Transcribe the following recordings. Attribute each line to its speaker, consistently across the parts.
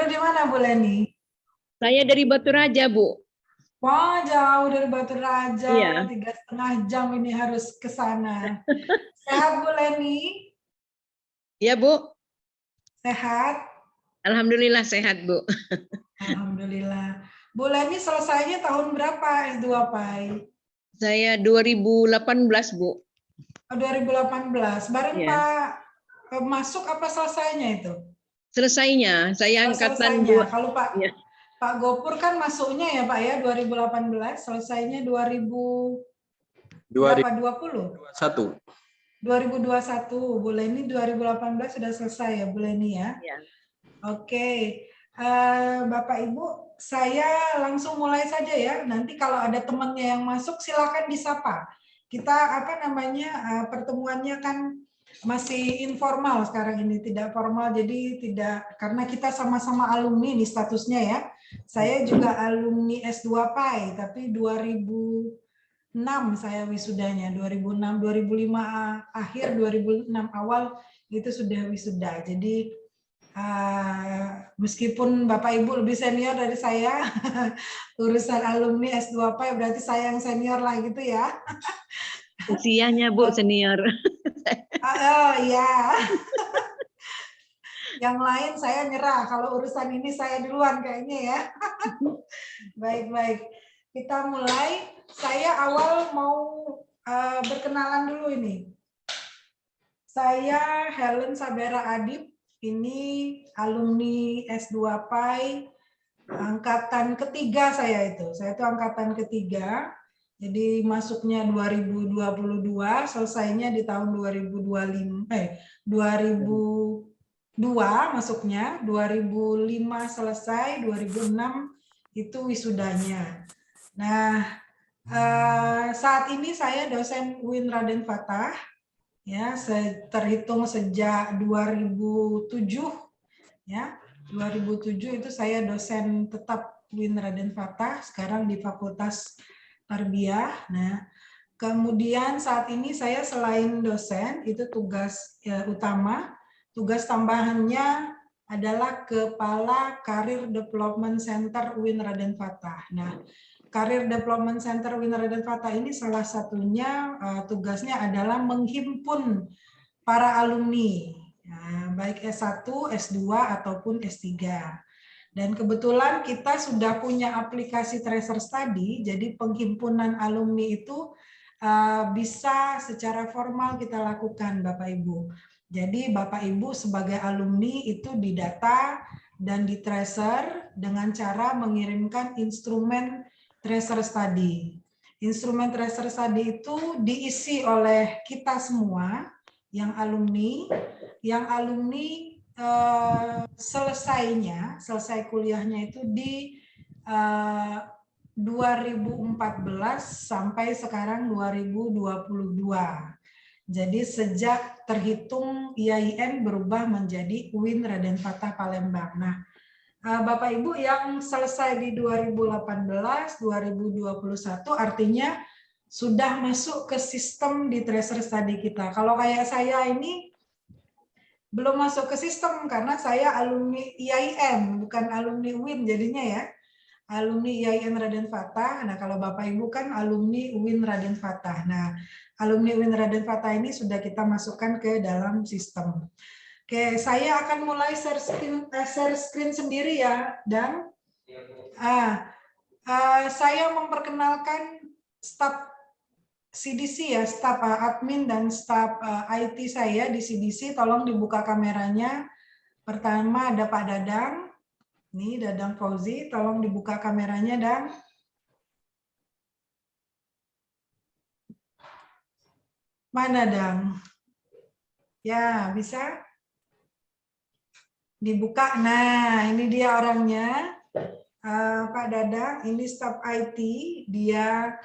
Speaker 1: Di mana Bu Leni?
Speaker 2: Saya dari Batu Raja, Bu.
Speaker 1: Wah, jauh dari Batu Raja,
Speaker 2: Iya.
Speaker 1: 3,5 jam ini harus ke sana. Sehat Bu Leni?
Speaker 2: Iya, Bu.
Speaker 1: Sehat?
Speaker 2: Alhamdulillah sehat, Bu.
Speaker 1: Alhamdulillah. Bu Leni selesainya tahun berapa S2 Pai?
Speaker 2: Saya 2018, Bu.
Speaker 1: 2018. Bareng
Speaker 2: Iya.
Speaker 1: Pak masuk apa selesainya itu?
Speaker 2: Selesainya, saya
Speaker 1: Oh,
Speaker 2: angkatan
Speaker 1: selesainya.
Speaker 2: 2.
Speaker 1: Kalau
Speaker 2: Ya.
Speaker 1: Pak Gopur kan masuknya ya Pak ya 2018, selesainya 2000 berapa? 20?
Speaker 3: 2021.
Speaker 1: 2021. Bu Leni 2018 sudah selesai ya Bu Leni ya?
Speaker 2: Ya.
Speaker 1: Oke. Bapak Ibu, saya langsung mulai saja ya. Nanti kalau ada temannya yang masuk silakan disapa. Kita pertemuannya kan masih informal sekarang ini, tidak formal, jadi tidak, karena kita sama-sama alumni nih statusnya ya. Saya juga alumni S2 PAI, tapi 2006 saya wisudanya, 2006, 2005 akhir, 2006 awal itu sudah wisuda. Jadi meskipun Bapak Ibu lebih senior dari saya, urusan alumni S2 PAI berarti saya yang senior lah gitu ya.
Speaker 2: Usianya, Bu, senior.
Speaker 1: Oh iya. Yang lain saya nyerah, kalau urusan ini saya duluan kayaknya ya. Baik-baik. Kita mulai. Saya awal mau berkenalan dulu ini. Saya Helen Sabera Adib, ini alumni S2 PAI, angkatan ketiga saya itu. Saya itu angkatan ketiga, jadi masuknya 2022, selesainya di tahun 2002 masuknya, 2005 selesai, 2006 itu wisudanya. Nah, saat ini saya dosen UIN Raden Fatah, ya, terhitung sejak 2007, ya, 2007 itu saya dosen tetap UIN Raden Fatah, sekarang di Fakultas Tarbiyah. Nah, kemudian saat ini saya selain dosen itu tugas utama, tugas tambahannya adalah Kepala Karir Development Center UIN Raden Fatah. Nah, Karir Development Center UIN Raden Fatah ini salah satunya tugasnya adalah menghimpun para alumni, baik S1, S2, ataupun S3. Dan kebetulan kita sudah punya aplikasi Tracer Study, jadi penghimpunan alumni itu bisa secara formal kita lakukan, Bapak Ibu. Jadi Bapak Ibu sebagai alumni itu didata dan di tracer dengan cara mengirimkan instrumen Tracer Study. Instrumen Tracer Study itu diisi oleh kita semua yang alumni selesai kuliahnya itu di 2014 sampai sekarang 2022. Jadi sejak terhitung IAIN berubah menjadi UIN Raden Fatah Palembang. Nah, Bapak Ibu yang selesai di 2018, 2021 artinya sudah masuk ke sistem di Tracer Study kita. Kalau kayak saya ini belum masuk ke sistem karena saya alumni IAIN, bukan alumni UIN jadinya ya. Alumni IAIN Raden Fatah. Nah, kalau Bapak Ibu kan alumni UIN Raden Fatah. Nah, alumni UIN Raden Fatah ini sudah kita masukkan ke dalam sistem. Oke, saya akan mulai share screen sendiri ya, dan saya memperkenalkan staf CDC ya, staf admin dan staf IT saya di CDC. Tolong dibuka kameranya. Pertama ada Pak Dadang, nih Dadang Fauzi, tolong dibuka kameranya dan mana Dang? Ya, bisa? Dibuka. Nah, ini dia orangnya. Pak Dadang, ini staf IT, dia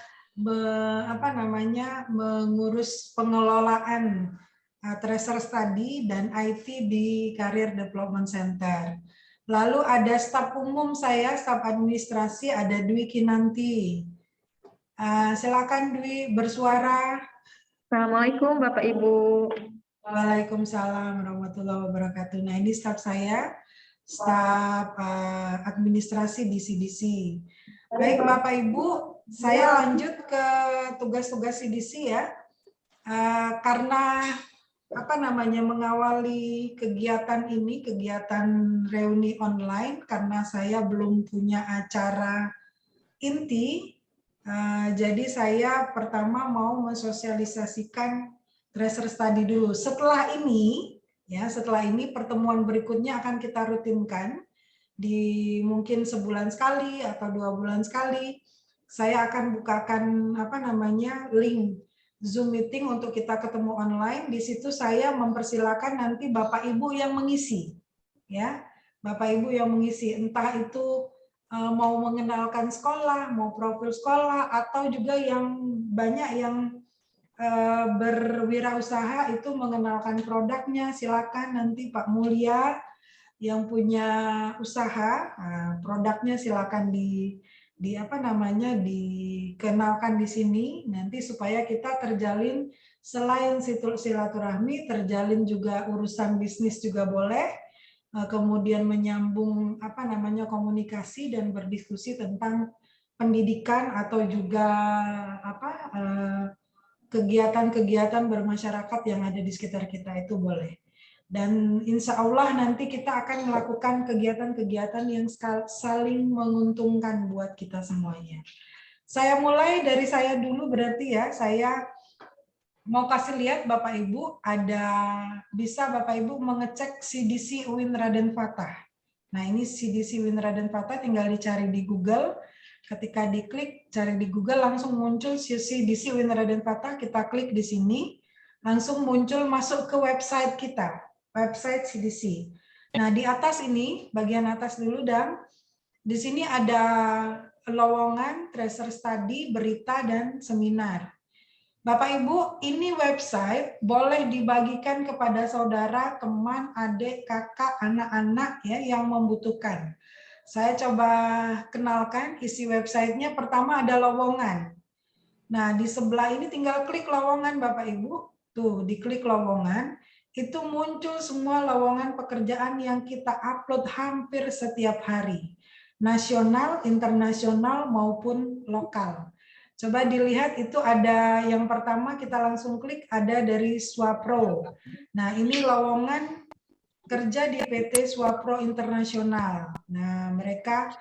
Speaker 1: mengurus pengelolaan Tracer Study dan IT di Career Development Center. Lalu ada staf umum saya, staf administrasi, ada Dwi Kinanti. Silakan Dwi bersuara.
Speaker 4: Assalamualaikum Bapak Ibu.
Speaker 1: Waalaikumsalam warahmatullahi wabarakatuh. Nah, ini staf saya. staf administrasi di CDC. Baik Bapak Ibu, saya lanjut ke tugas-tugas CDC ya. Karena mengawali kegiatan ini, kegiatan reuni online, karena saya belum punya acara inti, jadi saya pertama mau mensosialisasikan tracer study dulu. Setelah ini pertemuan berikutnya akan kita rutinkan di mungkin sebulan sekali atau 2 bulan sekali. Saya akan bukakan link Zoom meeting untuk kita ketemu online. Di situ saya mempersilakan nanti Bapak Ibu yang mengisi, ya, Bapak Ibu yang mengisi, entah itu mau mengenalkan sekolah, mau profil sekolah, atau juga yang banyak yang berwirausaha itu mengenalkan produknya. Silakan nanti Pak Mulia yang punya usaha, produknya silakan dikenalkan di sini nanti supaya kita terjalin selain silaturahmi, terjalin juga urusan bisnis juga boleh, kemudian menyambung komunikasi dan berdiskusi tentang pendidikan atau juga kegiatan-kegiatan bermasyarakat yang ada di sekitar kita itu boleh. Dan insya Allah nanti kita akan melakukan kegiatan-kegiatan yang saling menguntungkan buat kita semuanya. Saya mulai dari saya dulu berarti ya, saya mau kasih lihat Bapak Ibu, bisa Bapak Ibu mengecek CDC UIN Raden Fatah. Nah ini CDC UIN Raden Fatah, tinggal dicari di Google. Ketika diklik, cari di Google, langsung muncul CDC UIN Raden Fatah, kita klik di sini, langsung muncul masuk ke website kita, website CDC. Nah di atas ini, bagian atas dulu dan di sini ada lowongan tracer study, berita, dan seminar. Bapak Ibu, ini website boleh dibagikan kepada saudara, teman, adik, kakak, anak-anak ya yang membutuhkan. Saya coba kenalkan isi websitenya. Pertama ada lowongan. Nah di sebelah ini tinggal klik lowongan Bapak Ibu. Tuh diklik lowongan, itu muncul semua lowongan pekerjaan yang kita upload hampir setiap hari. Nasional, internasional maupun lokal. Coba dilihat itu ada yang pertama kita langsung klik ada dari Swapro. Nah ini lowongan kerja di PT Swapro Internasional. Nah mereka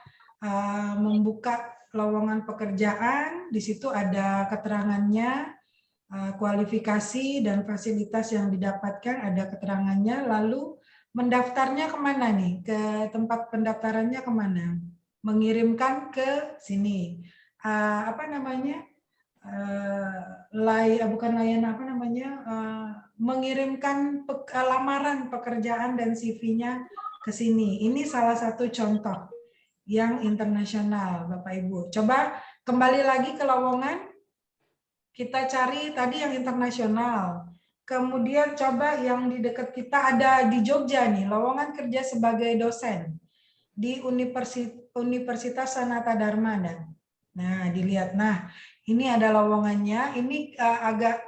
Speaker 1: membuka lowongan pekerjaan, di situ ada keterangannya, kualifikasi dan fasilitas yang didapatkan, ada keterangannya, lalu mendaftarnya kemana nih? Ke tempat pendaftarannya kemana? Mengirimkan ke sini. Mengirimkan lamaran pekerjaan dan CV-nya ke sini. Ini salah satu contoh yang internasional, Bapak Ibu. Coba kembali lagi ke lowongan. Kita cari tadi yang internasional. Kemudian coba yang di dekat kita ada di Jogja nih, lowongan kerja sebagai dosen di Universitas Sanata Dharma. Nah, dilihat. Nah, ini ada lowongannya. Ini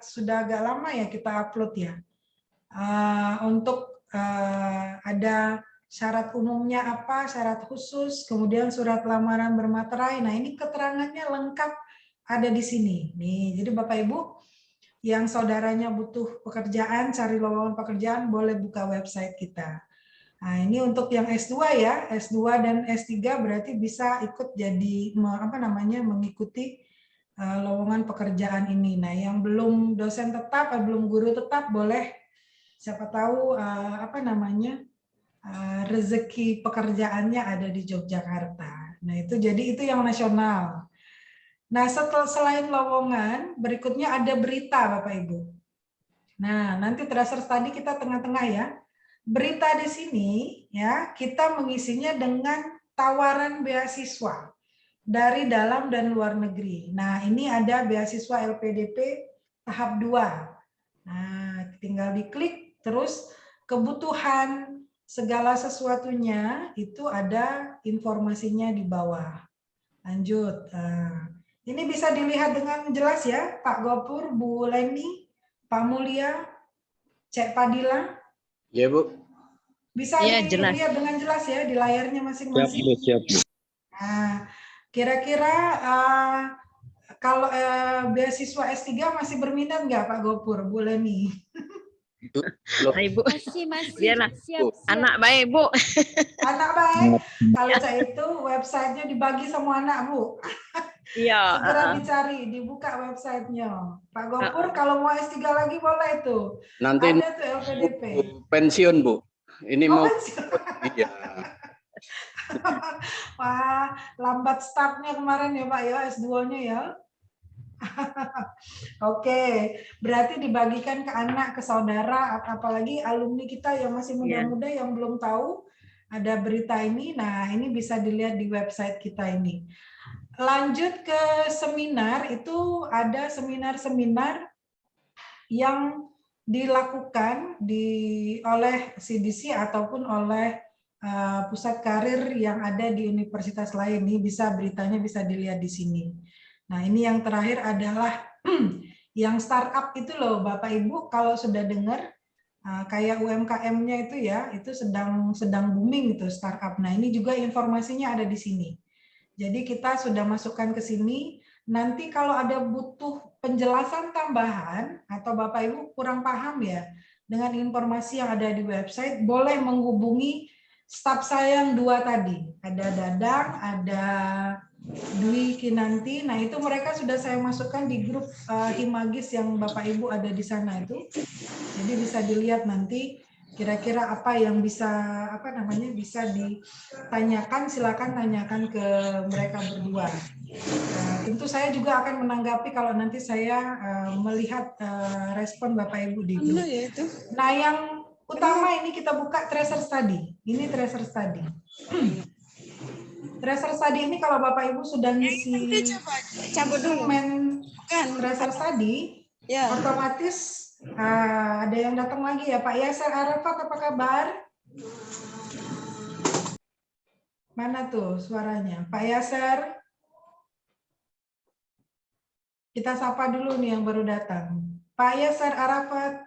Speaker 1: sudah agak lama ya kita upload ya. Untuk ada syarat umumnya apa, syarat khusus, kemudian surat lamaran bermaterai. Nah, ini keterangannya lengkap ada di sini. Nih, jadi Bapak Ibu yang saudaranya butuh pekerjaan, cari lowongan pekerjaan, boleh buka website kita. Nah, ini untuk yang S2 ya, S2 dan S3 berarti bisa ikut jadi mengikuti lowongan pekerjaan ini. Nah, yang belum dosen tetap, belum guru tetap boleh, siapa tahu rezeki pekerjaannya ada di Yogyakarta. Nah, itu yang nasional. Nah, selain lowongan, berikutnya ada berita, Bapak Ibu. Nah, nanti tracer tadi kita tengah-tengah ya. Berita di sini ya, kita mengisinya dengan tawaran beasiswa dari dalam dan luar negeri. Nah, ini ada beasiswa LPDP tahap 2. Nah, tinggal diklik, terus kebutuhan segala sesuatunya itu ada informasinya di bawah. Lanjut. Ini bisa dilihat dengan jelas ya, Pak Gopur, Bu Leni, Pak Mulia, Cek Padilla.
Speaker 3: Ya, Bu.
Speaker 1: Bisa
Speaker 2: Iya, jelas.
Speaker 1: dilihat dengan jelas ya di layarnya
Speaker 3: Siap,
Speaker 1: masing-masing.
Speaker 3: Bu, siap, Bu.
Speaker 1: Nah, kira-kira kalau beasiswa S3 masih berminat nggak Pak Gopur? Boleh nih.
Speaker 3: Loh,
Speaker 2: Nah, Ibu,
Speaker 5: Masih
Speaker 2: biarlah.
Speaker 5: siap.
Speaker 2: Anak baik, Bu.
Speaker 1: Anak baik. Kalau saya itu websitenya dibagi semua anak, Bu.
Speaker 2: Iya,
Speaker 1: Segera dicari, dibuka websitenya. Pak Gopur
Speaker 2: Heeh.
Speaker 1: kalau mau S3 lagi boleh tuh.
Speaker 3: nanti
Speaker 1: Ada tuh LPDP.
Speaker 3: pensiun, Bu. Ini
Speaker 1: Oh,
Speaker 3: mau
Speaker 1: pensiun.
Speaker 3: iya.
Speaker 1: Wah, lambat startnya kemarin ya Pak ya, S2-nya ya. Oke, berarti dibagikan ke anak, ke saudara, apalagi alumni kita yang masih muda-muda yang belum tahu ada berita ini. Nah, ini bisa dilihat di website kita ini. Lanjut ke seminar, itu ada seminar-seminar yang dilakukan oleh CDC ataupun oleh pusat karir yang ada di universitas lain. Ini beritanya bisa dilihat di sini. Nah, ini yang terakhir adalah yang startup itu loh, Bapak Ibu, kalau sudah dengar kayak UMKM-nya itu ya, itu sedang booming itu startup. Nah, ini juga informasinya ada di sini. Jadi kita sudah masukkan ke sini. Nanti kalau ada butuh penjelasan tambahan atau Bapak Ibu kurang paham ya dengan informasi yang ada di website, boleh menghubungi staf saya yang 2 tadi. Ada Dadang, ada Dwi Kinanti. Nah, itu mereka sudah saya masukkan di grup Himagis yang Bapak Ibu ada di sana itu. Jadi bisa dilihat nanti kira-kira apa yang bisa bisa ditanyakan, silakan tanyakan ke mereka berdua. Tentu saya juga akan menanggapi kalau nanti saya melihat respon Bapak Ibu di grup. Nah, yang utama ini kita buka tracer study. Ini tracer study. Tracer study ini kalau Bapak Ibu sudah ngisi instrumen tracer study, otomatis ada yang datang lagi ya Pak Yasser Arafat, apa kabar? Mana tuh suaranya? Pak Yasser? Kita sapa dulu nih yang baru datang. Pak Yasser Arafat,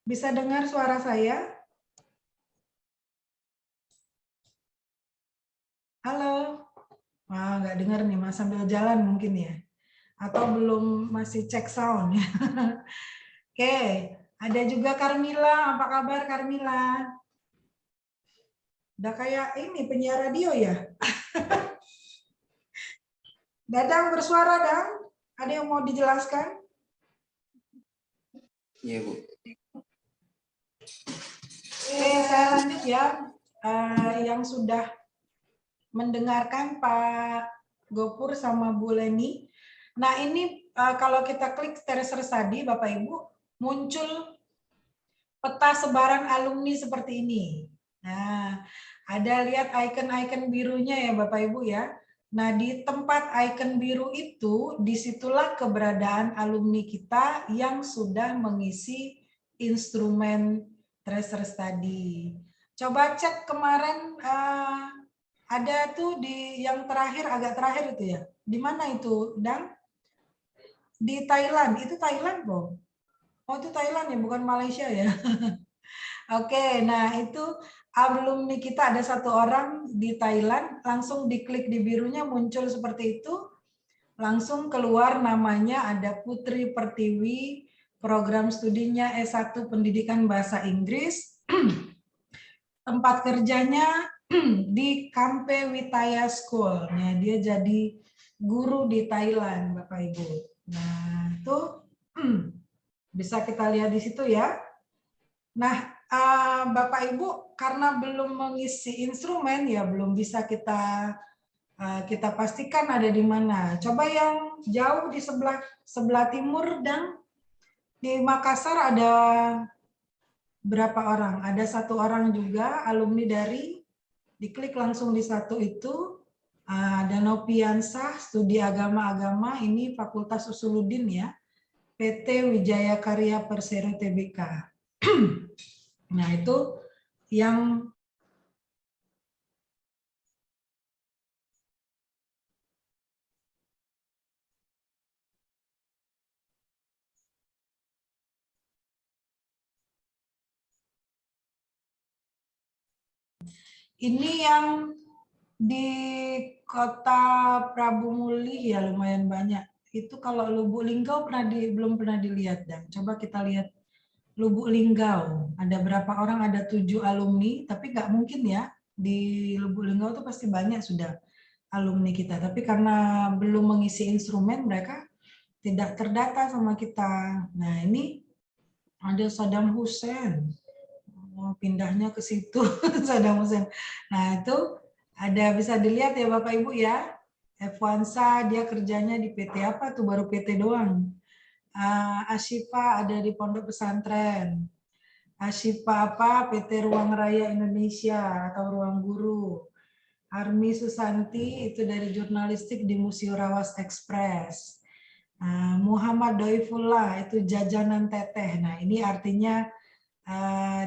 Speaker 1: bisa dengar suara saya? Halo? Wah, nggak dengar nih, Mas, sambil jalan mungkin ya. Atau belum masih cek sound ya. Oke, ada juga Carmila. Apa kabar Carmila? Udah kayak ini penyiar radio ya. Dadang bersuara, Dang. Ada yang mau dijelaskan?
Speaker 3: Iya, Bu.
Speaker 1: Oke, saya lanjut ya. Yang sudah mendengarkan Pak Gopur sama Bu Leni. Nah, ini kalau kita klik tracer study, Bapak Ibu, muncul peta sebaran alumni seperti ini. Nah, ada lihat icon-icon birunya ya Bapak Ibu ya. Nah, di tempat icon biru itu, disitulah keberadaan alumni kita yang sudah mengisi instrumen tracer study. Coba cek kemarin ada tuh di yang terakhir, agak terakhir itu ya. Di mana itu, Dang? Di Thailand. Itu Thailand, Bro? Oh, itu Thailand ya, bukan Malaysia ya. Oke, nah itu alumni kita ada 1 orang di Thailand, langsung diklik di birunya muncul seperti itu, langsung keluar namanya ada Putri Pertiwi, program studinya S1 Pendidikan Bahasa Inggris, tempat kerjanya di Kampe Witaya School. Nah, dia jadi guru di Thailand, Bapak Ibu. Nah, itu bisa kita lihat di situ ya. Nah, Bapak Ibu, karena belum mengisi instrumen ya belum bisa kita pastikan ada di mana. Coba yang jauh di sebelah timur dan di Makassar ada berapa orang? Ada 1 orang juga alumni dari, diklik langsung di 1 itu, Danopiansah, studi agama-agama, ini Fakultas Usuluddin ya, PT Wijaya Karya Persero Tbk. Nah, itu yang Ini yang di Kota Prabu Muli ya lumayan banyak. Itu kalau Lubuk Linggau belum pernah dilihat, dan coba kita lihat Lubuk Linggau. Ada berapa orang? Ada 7 alumni, tapi nggak mungkin ya di Lubuk Linggau itu pasti banyak sudah alumni kita. Tapi karena belum mengisi instrumen, mereka tidak terdata sama kita. Nah ini ada Saddam Hussein. Pindahnya ke situ Saddam Hussein. Nah itu ada, bisa dilihat ya Bapak Ibu ya. F1sa dia kerjanya di PT apa tuh, baru PT doang. Ashifa ada di Pondok Pesantren. Ashifa apa, PT Ruang Raya Indonesia atau Ruang Guru. Armi Susanti itu dari jurnalistik di Musiurawas Express. Muhammad Doifullah itu jajanan teteh. Nah ini artinya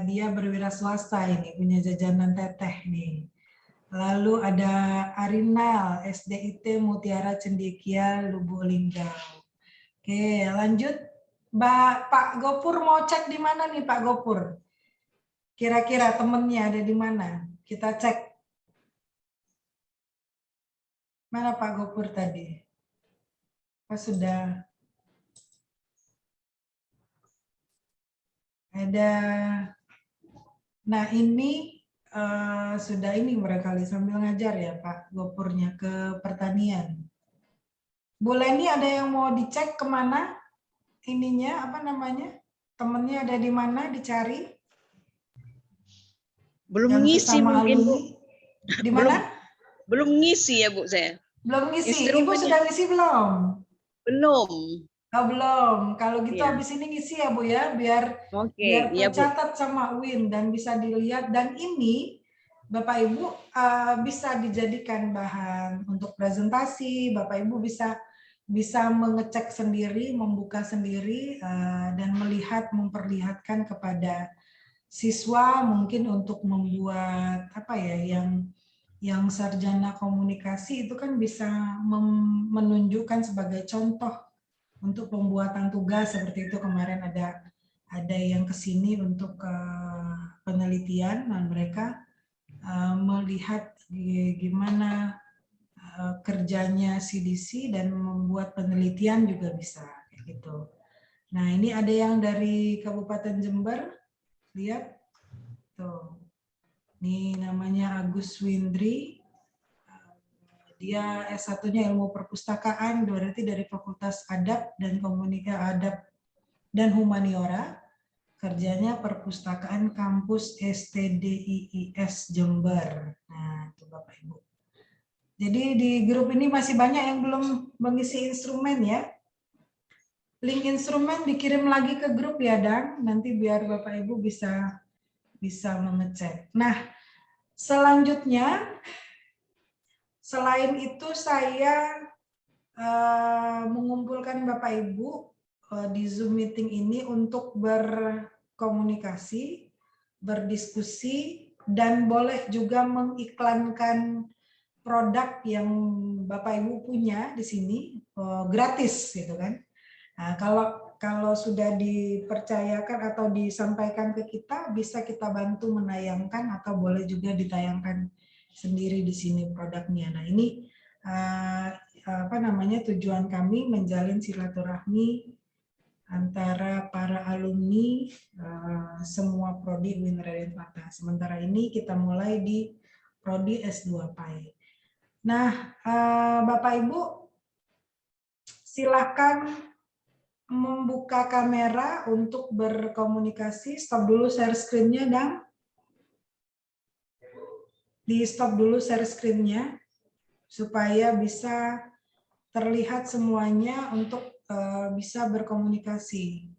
Speaker 1: dia berwira swasta, ini punya jajanan teteh nih. Lalu ada Arinal, SDIT Mutiara Cendekia, Lubuk Linggau. Oke, lanjut. Pak Gopur mau cek di mana nih Pak Gopur? Kira-kira temennya ada di mana? Kita cek. Mana Pak Gopur tadi? Apa sudah? Ada. Nah ini sudah ini barangkali sambil ngajar ya Pak Gopurnya ke pertanian. Bu Leni ada yang mau dicek kemana? Ininya apa namanya? Temennya ada di mana, dicari?
Speaker 2: Belum
Speaker 1: Yang
Speaker 2: ngisi
Speaker 1: sesama
Speaker 2: mungkin, Bu.
Speaker 1: alumni. Di mana?
Speaker 2: Belum ngisi ya, Bu, saya.
Speaker 1: Belum ngisi. Ibu
Speaker 2: Instrumennya.
Speaker 1: sudah ngisi belum?
Speaker 2: Belum.
Speaker 1: Oh, belum. Kalau gitu
Speaker 2: Iya.
Speaker 1: habis ini ngisi ya Bu ya, biar
Speaker 2: Oke, iya, Bu.
Speaker 1: tercatat sama Win dan bisa dilihat. Dan ini Bapak Ibu bisa dijadikan bahan untuk presentasi. Bapak Ibu bisa mengecek sendiri, membuka sendiri, dan memperlihatkan kepada siswa mungkin untuk membuat apa ya, yang sarjana komunikasi itu kan bisa menunjukkan sebagai contoh untuk pembuatan tugas seperti itu. Kemarin ada yang kesini untuk penelitian, dan mereka melihat gimana kerjanya CDC dan membuat penelitian juga bisa kayak gitu. Nah ini ada yang dari Kabupaten Jember, lihat tuh. Ini namanya Agus Windri. Dia S1-nya ilmu perpustakaan, berarti dari Fakultas Adab dan Adab dan Humaniora. Kerjanya perpustakaan kampus STDIIS Jember. Nah, itu Bapak Ibu. Jadi di grup ini masih banyak yang belum mengisi instrumen ya. Link instrumen dikirim lagi ke grup ya, Dan. Nanti biar Bapak Ibu bisa mengecek. Nah, selanjutnya, selain itu saya mengumpulkan Bapak Ibu di Zoom meeting ini untuk berkomunikasi, berdiskusi, dan boleh juga mengiklankan produk yang Bapak Ibu punya di sini gratis gitu kan. Nah, kalau sudah dipercayakan atau disampaikan ke kita, bisa kita bantu menayangkan atau boleh juga ditayangkan sendiri di sini produknya. Nah, ini tujuan kami menjalin silaturahmi antara para alumni semua prodi UIN Raden Fatah. Sementara ini kita mulai di prodi S2 PAI. Nah, Bapak Ibu silakan membuka kamera untuk berkomunikasi. Stop dulu share screen-nya, Dang. Di stop dulu share screen-nya supaya bisa terlihat semuanya untuk bisa berkomunikasi.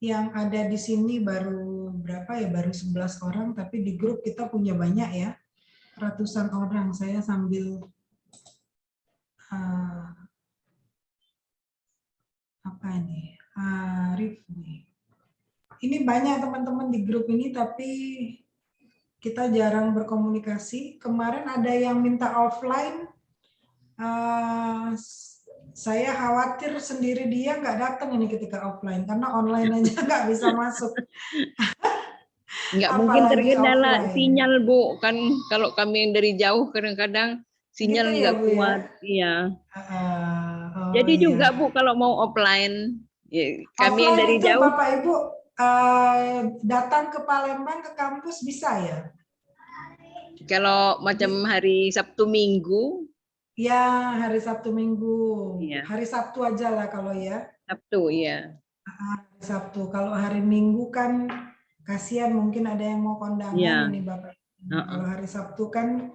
Speaker 1: Yang ada di sini baru berapa ya? Baru 11 orang, tapi di grup kita punya banyak ya. Ratusan orang. Saya sambil apa ini? Arif nih. Ini banyak teman-teman di grup ini, tapi kita jarang berkomunikasi. Kemarin ada yang minta offline. Saya khawatir sendiri dia nggak datang ini ketika offline, karena online aja nggak bisa masuk.
Speaker 2: Nggak mungkin
Speaker 1: Apalagi
Speaker 2: terkendala
Speaker 1: offline.
Speaker 2: sinyal, Bu. Kan kalau kami yang dari jauh kadang-kadang sinyal
Speaker 1: Gitu ya,
Speaker 2: nggak
Speaker 1: Bu ya?
Speaker 2: kuat. Iya.
Speaker 1: Oh
Speaker 2: Jadi
Speaker 1: iya.
Speaker 2: juga Bu kalau mau offline, ya, kami yang
Speaker 1: Offline
Speaker 2: dari
Speaker 1: itu
Speaker 2: jauh,
Speaker 1: Bapak Ibu datang ke Palembang ke kampus bisa ya?
Speaker 2: kalau macam hari Sabtu Minggu,
Speaker 1: Ya, hari Sabtu Minggu.
Speaker 2: iya,
Speaker 1: Hari Sabtu aja lah kalau ya.
Speaker 2: Sabtu, iya,
Speaker 1: Hari Sabtu. Kalau hari Minggu kan kasihan mungkin ada yang mau kondangan
Speaker 2: iya,
Speaker 1: ini Bapak.
Speaker 2: heeh.
Speaker 1: Kalau hari Sabtu kan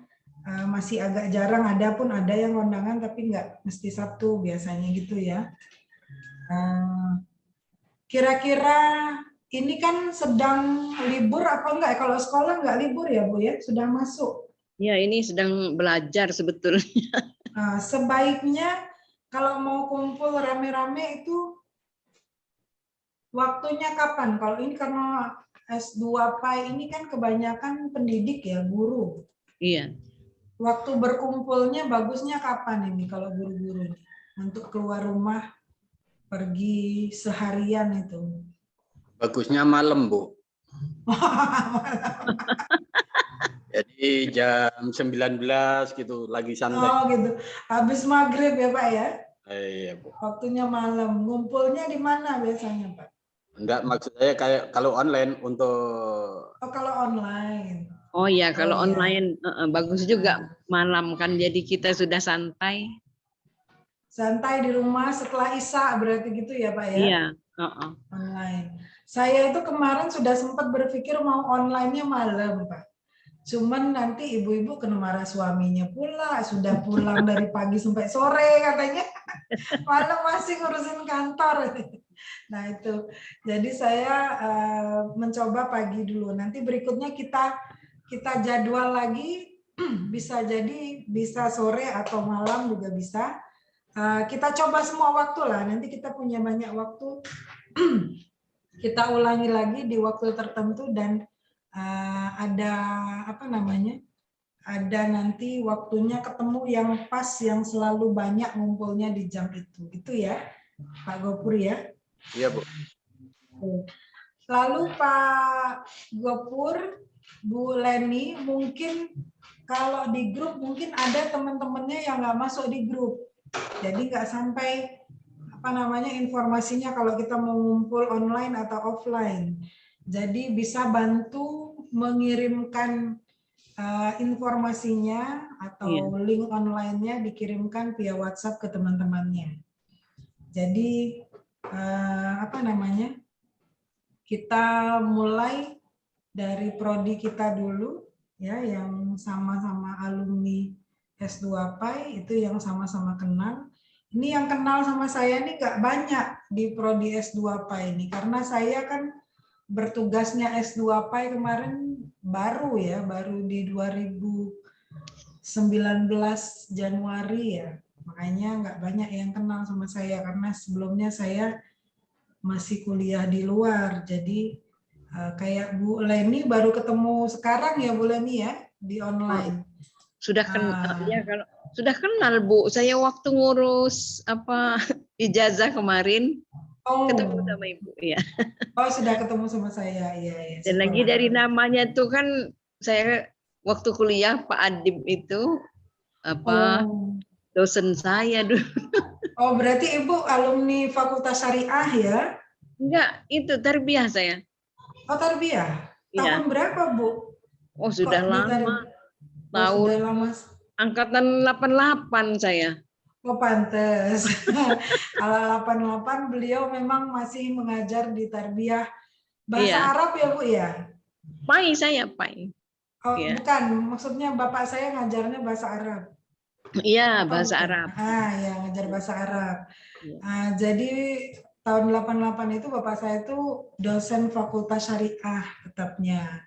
Speaker 1: masih agak jarang ada pun ada yang kondangan tapi nggak mesti Sabtu biasanya gitu ya. Kira-kira ini kan sedang libur apa enggak? Kalau sekolah enggak libur ya Bu ya? Sudah masuk.
Speaker 2: Ya, ini sedang belajar sebetulnya.
Speaker 1: Sebaiknya kalau mau kumpul rame-rame itu waktunya kapan? Kalau ini karena S2 PAI ini kan kebanyakan pendidik ya, guru.
Speaker 2: Iya.
Speaker 1: Waktu berkumpulnya bagusnya kapan ini kalau guru-guru ini? Untuk keluar rumah pergi seharian itu.
Speaker 3: bagusnya malam, Bu. Jadi jam 19 gitu lagi santai.
Speaker 1: Oh gitu. Habis maghrib ya Pak ya?
Speaker 3: Iya, Bu.
Speaker 1: Waktunya malam. Ngumpulnya di mana biasanya Pak?
Speaker 3: Enggak, maksud saya kayak kalau online untuk
Speaker 1: Oh kalau online.
Speaker 2: Oh ya,
Speaker 1: Oh
Speaker 2: kalau
Speaker 1: iya.
Speaker 2: online bagus juga malam kan, jadi kita sudah santai.
Speaker 1: Santai di rumah setelah Isya berarti gitu ya Pak ya?
Speaker 2: Iya, heeh.
Speaker 1: Online. Saya itu kemarin sudah sempat berpikir mau online-nya malam Pak. Cuman nanti ibu-ibu kena marah suaminya pula, sudah pulang dari pagi sampai sore katanya. Malam masih ngurusin kantor. Nah itu, jadi saya mencoba pagi dulu. Nanti berikutnya kita jadwal lagi, bisa jadi bisa sore atau malam juga bisa. Kita coba semua waktu lah. Nanti kita punya banyak waktu. Kita ulangi lagi di waktu tertentu dan ada apa namanya? Ada nanti waktunya ketemu yang pas yang selalu banyak ngumpulnya di jam itu. Itu ya, Pak Gopur ya.
Speaker 3: iya, Bu.
Speaker 1: Lalu Pak Gopur, Bu Leni, mungkin kalau di grup mungkin ada teman-temannya yang nggak masuk di grup. Jadi nggak sampai apa namanya informasinya kalau kita mau ngumpul online atau offline. Jadi bisa bantu mengirimkan informasinya
Speaker 2: Iya.
Speaker 1: atau link online-nya dikirimkan via WhatsApp ke teman-temannya. Jadi apa namanya? Kita mulai dari prodi kita dulu ya, yang sama-sama alumni S2 PAI itu yang sama-sama kenal. Ini yang kenal sama saya nih nggak banyak di prodi S2 PAI ini karena saya kan bertugasnya S2 PAI kemarin baru ya, baru di 2019 Januari ya. Makanya nggak banyak yang kenal sama saya karena sebelumnya saya masih kuliah di luar. Jadi kayak Bu Leni baru ketemu sekarang ya Bu Leni ya di online.
Speaker 2: Sudah kenal ya, kalau sudah kenal Bu. Saya waktu ngurus apa ijazah kemarin ketemu sama Ibu ya.
Speaker 1: Oh sudah ketemu sama saya ya.
Speaker 2: Dan lagi dari namanya tuh kan saya waktu kuliah Pak Adib itu apa dosen saya dulu.
Speaker 1: Oh berarti Ibu alumni Fakultas Syariah ya?
Speaker 2: Enggak, itu tarbiyah saya.
Speaker 1: Oh tarbiyah. Tahun berapa Bu?
Speaker 2: Oh sudah lama. Tahun
Speaker 1: sudah lama.
Speaker 2: Angkatan 88 saya.
Speaker 1: Oh pantes. Kalau 88 beliau memang masih mengajar di tarbiyah bahasa Arab ya Bu ya?
Speaker 2: PAI saya PAI.
Speaker 1: Oh bukan, maksudnya bapak saya ngajarnya bahasa Arab.
Speaker 2: Iya, bahasa Arab.
Speaker 1: Ya ngajar bahasa Arab. Jadi tahun 88 itu bapak saya itu dosen Fakultas Syariah tetapnya.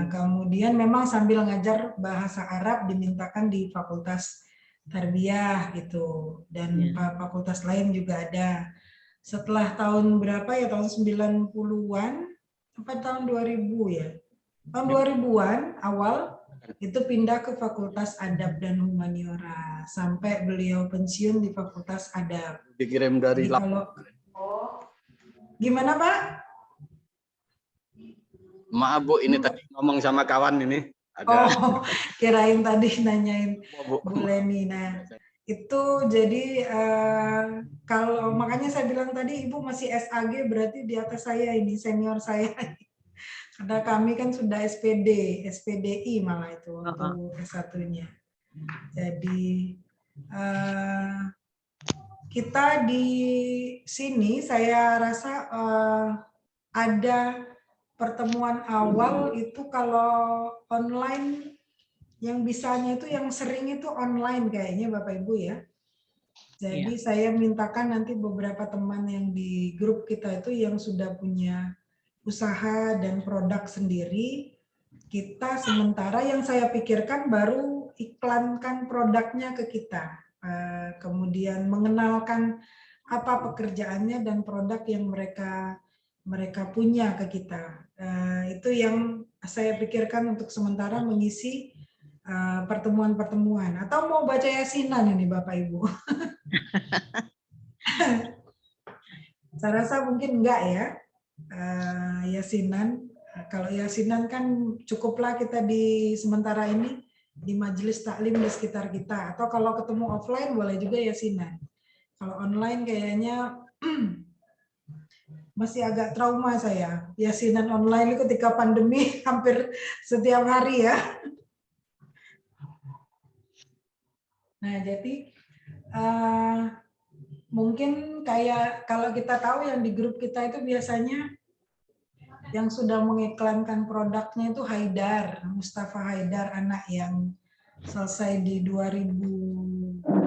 Speaker 1: Kemudian memang sambil ngajar bahasa Arab dimintakan di Fakultas Tarbiyah gitu. Dan fakultas lain juga ada. Setelah tahun berapa ya, tahun 90-an apa tahun 2000 ya? Tahun 2000-an awal itu pindah ke Fakultas Adab dan Humaniora sampai beliau pensiun di Fakultas Adab.
Speaker 3: Dikirim dari
Speaker 1: kalau gimana Pak?
Speaker 3: Maaf Bu, ini tadi ngomong sama kawan ini.
Speaker 1: Oh, kirain tadi nanyain
Speaker 3: Bu.
Speaker 1: Bu Leni. Nah, itu jadi kalau makanya saya bilang tadi Ibu masih SAG, berarti di atas saya ini, senior saya. Karena kami kan sudah SPD, SPDI malah itu untuk S1-nya. Jadi kita di sini saya rasa ada pertemuan awal itu kalau online yang bisanya itu yang sering itu online kayaknya Bapak Ibu ya. Jadi saya mintakan nanti beberapa teman yang di grup kita itu yang sudah punya usaha dan produk sendiri, kita sementara yang saya pikirkan baru iklankan produknya ke kita. Kemudian mengenalkan apa pekerjaannya dan produk yang mereka punya ke kita. Itu yang saya pikirkan untuk sementara mengisi pertemuan-pertemuan. Atau mau baca yasinan ini Bapak Ibu? Saya rasa mungkin enggak ya. Yasinan. Kalau yasinan kan cukuplah kita di sementara ini di majelis taklim di sekitar kita. Atau kalau ketemu offline boleh juga yasinan. Kalau online kayaknya masih agak trauma saya. Yasinan online ketika pandemi hampir setiap hari ya. Nah, jadi mungkin kayak kalau kita tahu yang di grup kita itu biasanya yang sudah mengiklankan produknya itu Haidar, Mustafa Haidar, anak yang selesai di 2019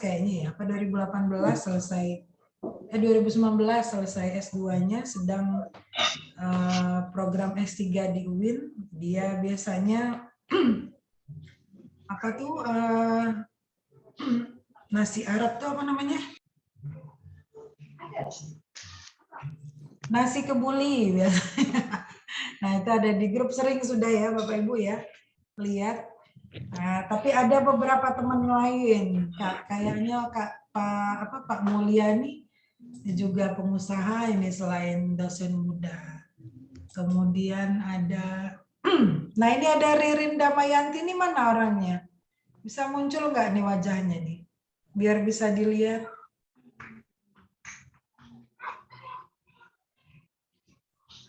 Speaker 1: kayaknya ya, apa 2018 selesai 2019 selesai S2-nya, sedang program S3 di UIN. Dia biasanya apa tuh nasi Arab tuh apa namanya? Nasi kebuli biasanya. Nah, itu ada di grup, sering sudah ya Bapak Ibu ya lihat. Nah, tapi ada beberapa teman lain, kayaknya Pak Mulyani juga pengusaha ini selain dosen muda. Kemudian ada, nah ini ada Ririn Damayanti, ini mana orangnya? Bisa muncul nggak nih wajahnya nih? Biar bisa dilihat.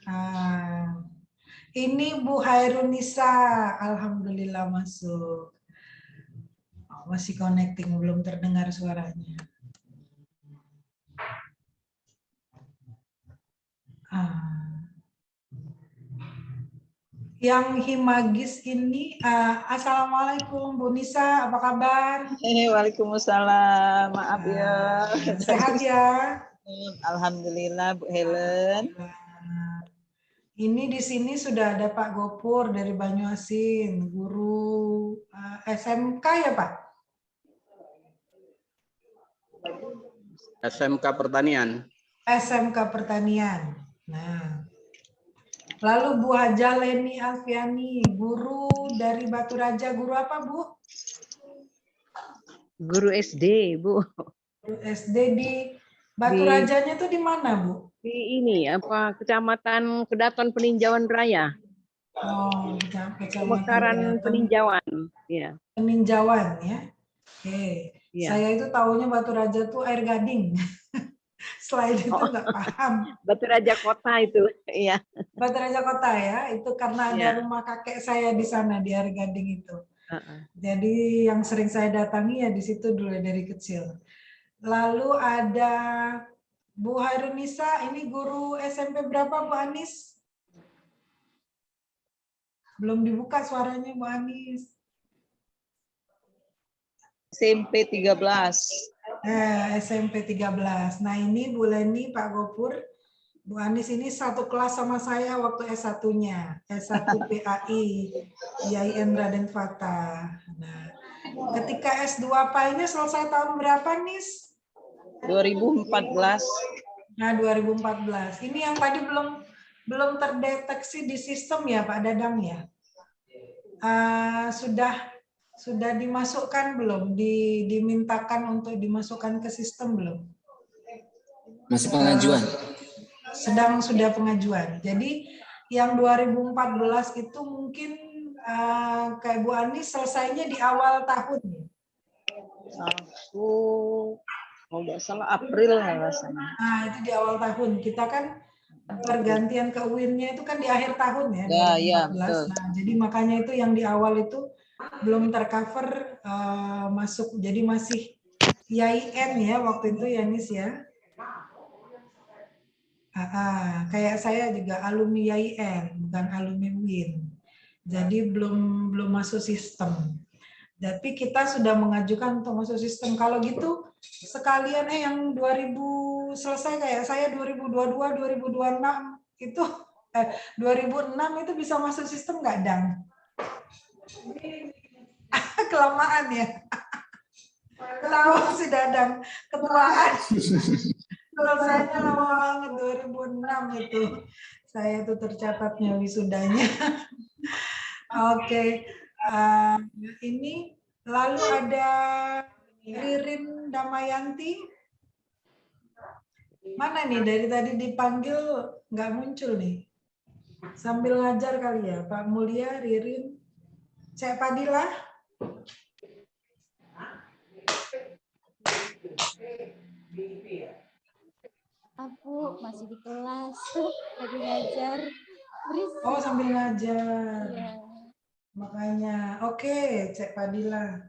Speaker 1: Nah, ini Bu Hairunisa, alhamdulillah masuk. Masih connecting, belum terdengar suaranya. Yang Himagis ini, assalamualaikum Bu Nisa, apa kabar?
Speaker 5: Waalaikumsalam, maaf ya.
Speaker 1: Sehat ya?
Speaker 5: Alhamdulillah Bu Helen.
Speaker 1: Ini di sini sudah ada Pak Gopur dari Banyuasin, guru SMK ya Pak?
Speaker 3: SMK Pertanian.
Speaker 1: SMK Pertanian. Nah, lalu Bu Haja Leni Alfiani, guru dari Batu Raja, guru apa Bu?
Speaker 2: Guru SD, Bu.
Speaker 1: Guru SD di Batu Rajanya tuh di mana Bu?
Speaker 2: Di ini apa Kecamatan Kedaton Peninjauan Raya.
Speaker 1: Oh, Kecamatan
Speaker 2: Pemekaran Peninjauan, ya.
Speaker 1: Peninjauan ya. Oke.
Speaker 2: Ya.
Speaker 1: Saya itu tahunya Batu Raja tuh air gading. Selain itu nggak paham.
Speaker 2: Batu Raja Kota itu, iya.
Speaker 1: Batu Raja Kota ya, itu karena ada
Speaker 2: Ya.
Speaker 1: rumah kakek saya di sana di air gading itu. Jadi yang sering saya datangi ya di situ dulu dari kecil. Lalu ada Bu Hairunisa, ini guru SMP berapa Bu Anis? Belum dibuka suaranya Bu Anis.
Speaker 5: SMP 13.
Speaker 1: SMP 13. Nah ini Bu Leni, Pak Gopur, Bu Anis ini satu kelas sama saya waktu S1-nya. S1 PAI, IAIN Raden Fatah. Nah, ketika S2 PAI-nya selesai tahun berapa, Nis?
Speaker 5: 2014.
Speaker 1: Nah, 2014. Ini yang tadi belum terdeteksi di sistem ya, Pak Dadang ya? Sudah dimasukkan belum? Dimintakan untuk dimasukkan ke sistem belum?
Speaker 6: Masih pengajuan.
Speaker 1: Sudah pengajuan. Jadi yang 2014 itu mungkin kayak Bu Ani selesainya di awal tahun.
Speaker 5: Aku kalau nggak salah April ya rasanya.
Speaker 1: Nah, itu di awal tahun. Kita kan pergantian ke UIN-nya itu kan di akhir tahun ya,
Speaker 5: Ya,
Speaker 1: 2014.
Speaker 5: betul.
Speaker 1: Nah, jadi makanya itu yang di awal itu belum tercover masuk. Jadi masih YIN ya waktu itu ya, Nis ya. Kayak saya juga alumni YIN, bukan alumni UIN. Jadi belum masuk sistem. Tapi kita sudah mengajukan untuk masuk sistem. Kalau gitu sekalian yang 2000 selesai kayak saya 2022, 2026 itu 2006 itu bisa masuk sistem nggak, Dang? Kelamaan ya. Tahu si Dadang ketuaan. Selesainya lama banget 2006 itu. Saya itu tercatatnya wisudanya. Oke. Ini lalu ada Ririn Damayanti. Mana nih dari tadi dipanggil nggak muncul nih. Sambil ngajar kali ya, Pak Mulia, Ririn, Cek Padilla.
Speaker 6: Aku masih di kelas, lagi ngajar. Berisik.
Speaker 1: Oh, sambil ngajar.
Speaker 6: Iya.
Speaker 1: Makanya, oke, Cek Padilla.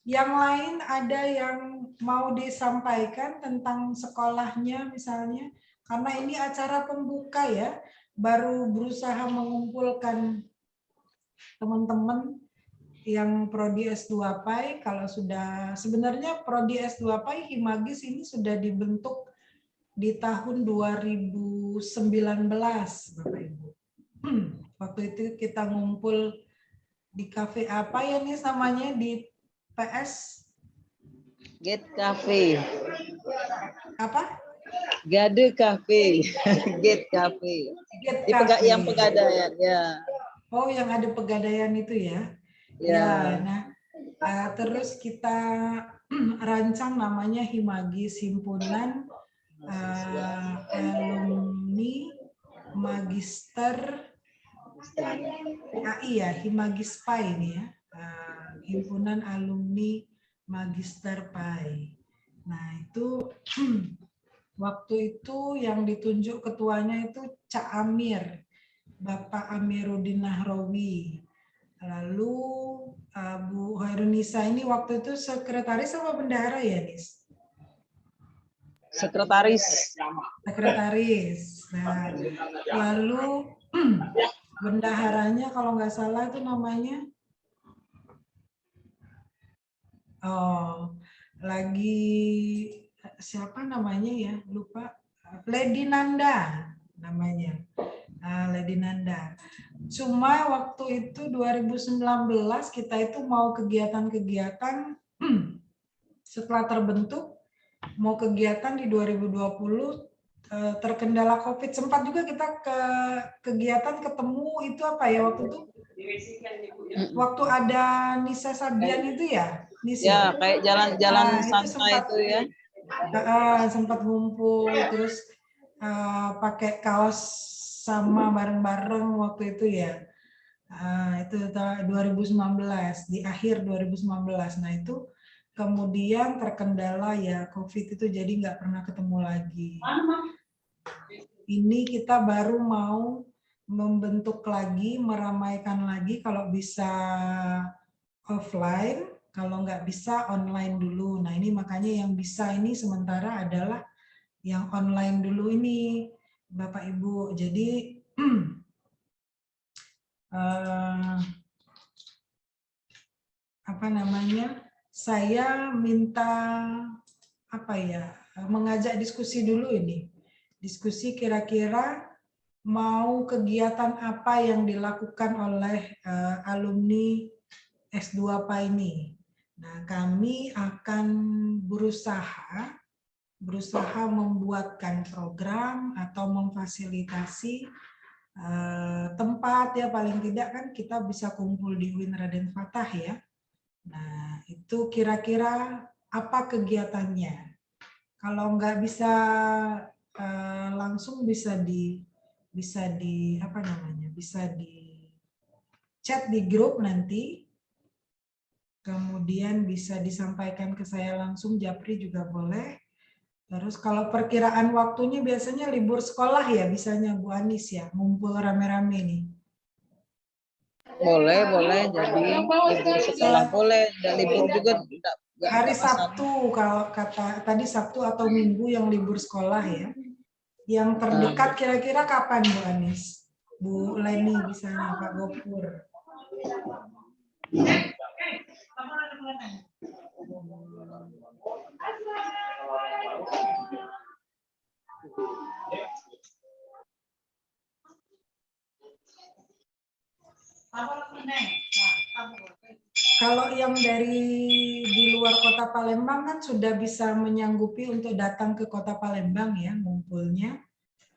Speaker 1: Yang lain ada yang mau disampaikan tentang sekolahnya misalnya? Karena ini acara pembuka ya, baru berusaha mengumpulkan teman-teman yang Prodi S2 PAI. Kalau sudah, sebenarnya Prodi S2 PAI Himagis ini sudah dibentuk di tahun 2019, Bapak Ibu. Waktu itu kita ngumpul di kafe apa ya nih namanya di PS?
Speaker 5: Gate Cafe.
Speaker 1: Apa?
Speaker 5: Gade Cafe. Gate Cafe.
Speaker 1: Gate
Speaker 5: Di
Speaker 1: Cafe.
Speaker 5: yang Pegadaian ya.
Speaker 1: Oh, yang ada Pegadaian itu ya?
Speaker 5: Ya.
Speaker 1: Nah, terus kita rancang namanya Himagis, Himpunan Alumni Magister AI ya, Himagis PAI ini ya. Himpunan Alumni Magister PAI. Nah, itu waktu itu yang ditunjuk ketuanya itu Cak Amir, Bapak Amiruddin Nahrawi. Lalu Bu Hairunisa ini waktu itu sekretaris apa bendahara ya, Nis?
Speaker 5: Sekretaris.
Speaker 1: Sekretaris. Nah, lalu bendaharanya kalau nggak salah itu namanya lagi siapa namanya ya, lupa. Lady Nanda namanya. Lady Nanda. Cuma waktu itu 2019 kita itu mau kegiatan-kegiatan setelah terbentuk, mau kegiatan di 2020 terkendala COVID. Sempat juga kita ke kegiatan ketemu itu apa ya waktu itu? Waktu ada Nisa Sabian itu ya? Nisa.
Speaker 5: Ya, kayak jalan-jalan santai itu ya.
Speaker 1: Sempat ngumpul, terus pakai kaos sama bareng-bareng waktu itu ya. Itu 2019, di akhir 2019. Nah itu kemudian terkendala ya COVID itu, jadi nggak pernah ketemu lagi. Ini kita baru mau membentuk lagi, meramaikan lagi, kalau bisa offline, kalau nggak bisa online dulu. Nah ini makanya yang bisa ini sementara adalah yang online dulu ini, Bapak Ibu. Jadi apa namanya? Saya minta apa ya? Mengajak diskusi dulu ini. Diskusi kira-kira mau kegiatan apa yang dilakukan oleh alumni S2 PAI ini. Nah, kami akan berusaha membuatkan program atau memfasilitasi tempat ya, paling tidak kan kita bisa kumpul di UIN Raden Fatah ya. Nah, itu kira-kira apa kegiatannya. Kalau nggak bisa langsung bisa di bisa di apa namanya, bisa di chat di grup nanti, kemudian bisa disampaikan ke saya langsung, Japri juga boleh. Terus kalau perkiraan waktunya biasanya libur sekolah ya, bisanya Bu Anis ya, ngumpul rame-rame nih.
Speaker 5: Boleh. Jadi libur sekolah boleh, dan libur juga enggak
Speaker 1: Hari
Speaker 5: masalah.
Speaker 1: Sabtu, kalau kata tadi Sabtu atau Minggu yang libur sekolah ya. Yang terdekat kira-kira kapan Bu Anis? Bu Leni misalnya, Pak Gopur. Kalau yang dari di luar kota Palembang kan sudah bisa menyanggupi untuk datang ke kota Palembang ya, ngumpulnya.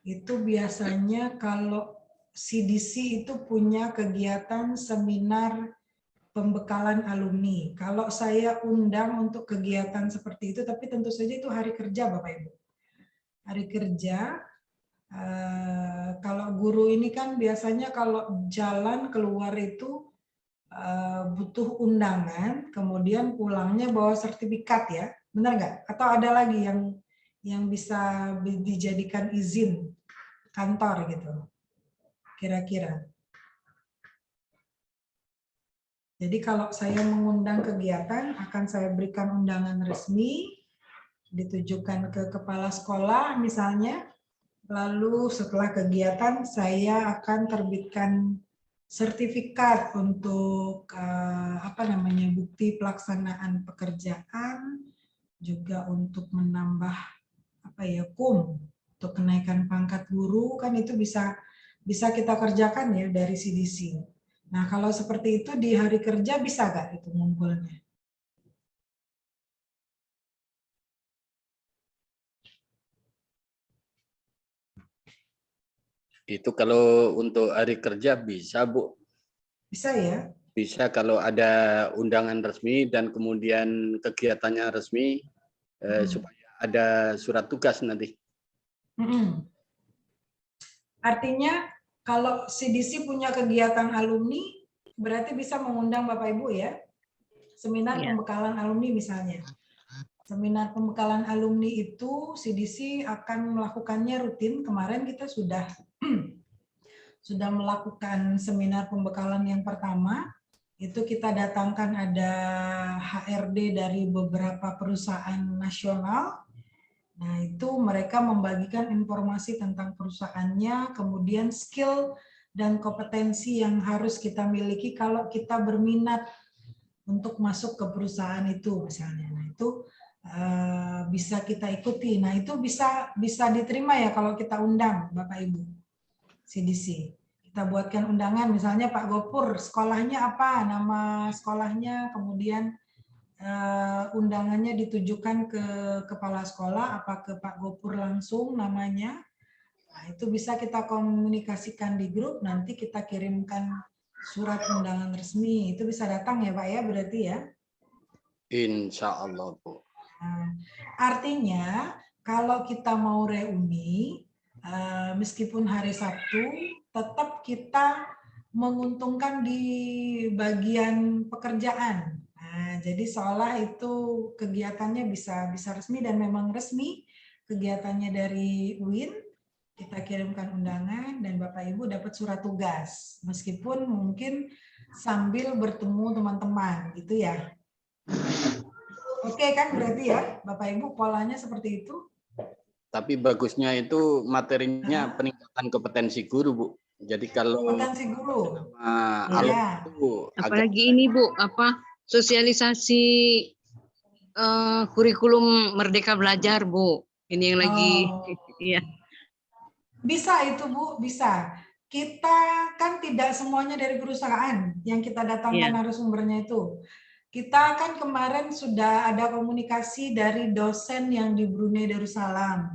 Speaker 1: Itu biasanya kalau CDC itu punya kegiatan seminar pembekalan alumni. Kalau saya undang untuk kegiatan seperti itu, tapi tentu saja itu hari kerja Bapak Ibu. Hari kerja, kalau guru ini kan biasanya kalau jalan keluar itu butuh undangan, kemudian pulangnya bawa sertifikat ya, benar nggak? Atau ada lagi yang bisa dijadikan izin kantor gitu, kira-kira. Jadi kalau saya mengundang kegiatan, akan saya berikan undangan resmi, ditujukan ke kepala sekolah misalnya, lalu setelah kegiatan saya akan terbitkan sertifikat untuk bukti pelaksanaan pekerjaan, juga untuk menambah KUM untuk kenaikan pangkat guru, kan itu bisa kita kerjakan ya dari CDC. Nah kalau seperti itu di hari kerja bisa nggak itu ngumpulnya?
Speaker 3: Itu kalau untuk hari kerja bisa, Bu.
Speaker 1: Bisa ya?
Speaker 3: Bisa kalau ada undangan resmi dan kemudian kegiatannya resmi, supaya ada surat tugas nanti.
Speaker 1: Artinya kalau CDC punya kegiatan alumni, berarti bisa mengundang Bapak Ibu ya? Seminar pembekalan alumni misalnya. Seminar pembekalan alumni itu CDC akan melakukannya rutin. Kemarin kita sudah melakukan seminar pembekalan yang pertama. Itu kita datangkan ada HRD dari beberapa perusahaan nasional. Nah, itu mereka membagikan informasi tentang perusahaannya, kemudian skill dan kompetensi yang harus kita miliki kalau kita berminat untuk masuk ke perusahaan itu misalnya. Nah, itu bisa kita ikuti. Nah, itu bisa diterima ya kalau kita undang Bapak Ibu CDC. Kita buatkan undangan, misalnya Pak Gopur, sekolahnya apa, nama sekolahnya, kemudian undangannya ditujukan ke kepala sekolah, apa ke Pak Gopur langsung namanya. Nah, itu bisa kita komunikasikan di grup, nanti kita kirimkan surat undangan resmi. Itu bisa datang ya Pak ya, berarti ya?
Speaker 3: Insya Allah, Bu.
Speaker 1: Nah, artinya kalau kita mau reuni, meskipun hari Sabtu, tetap kita menguntungkan di bagian pekerjaan. Nah, jadi seolah itu kegiatannya bisa resmi, dan memang resmi kegiatannya dari UIN, kita kirimkan undangan dan Bapak Ibu dapat surat tugas, meskipun mungkin sambil bertemu teman-teman gitu ya. Oke kan berarti ya Bapak Ibu polanya seperti itu.
Speaker 3: Tapi bagusnya itu materinya peningkatan kompetensi guru, Bu. Jadi kalau
Speaker 1: kompetensi guru.
Speaker 3: alumni itu
Speaker 2: apalagi ini Bu, sosialisasi kurikulum Merdeka Belajar, Bu. Ini yang lagi iya.
Speaker 1: Bisa itu Bu, bisa. Kita kan tidak semuanya dari perusahaan yang kita datangkan narasumbernya itu. Kita kan kemarin sudah ada komunikasi dari dosen yang di Brunei Darussalam.